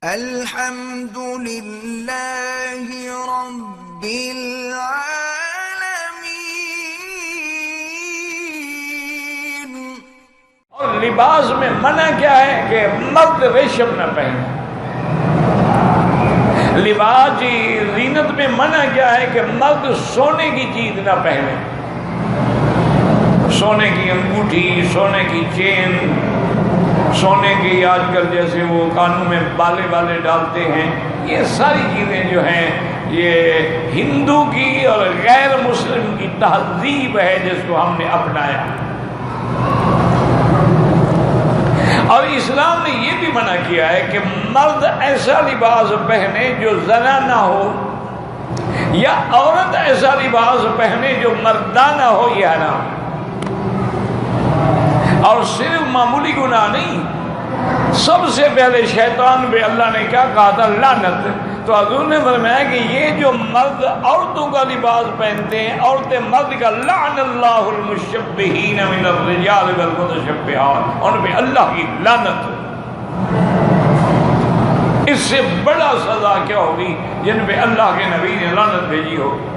الحمد للہ رب العالمین۔ اور لباس میں منع کیا ہے کہ مرد ریشم نہ پہنے۔ لباس کی زینت میں منع کیا ہے کہ مرد سونے کی چیز نہ پہنے، سونے کی انگوٹھی، سونے کی چین، سونے کی آج کل جیسے وہ کانوں میں بالے والے ڈالتے ہیں، یہ ساری چیزیں جو ہیں یہ ہندو کی اور غیر مسلم کی تہذیب ہے جس کو ہم نے اپنایا۔ اور اسلام نے یہ بھی منع کیا ہے کہ مرد ایسا لباس پہنے جو زنا نہ ہو، یا عورت ایسا لباس پہنے جو مردانہ ہو، یہ حرام۔ اور صرف معمولی گناہ نہیں، سب سے پہلے شیطان پہ اللہ نے کیا کہا تھا؟ لعنت۔ تو حضور نے فرمایا کہ یہ جو مرد عورتوں کا لباس پہنتے ہیں، عورتیں مرد کا، لعن اللہ المشبہین من الرجال والمتشبہات، ان پہ اللہ کی لعنت۔ اس سے بڑا سزا کیا ہوگی جن پہ اللہ کے نبی نے لعنت بھیجی ہو؟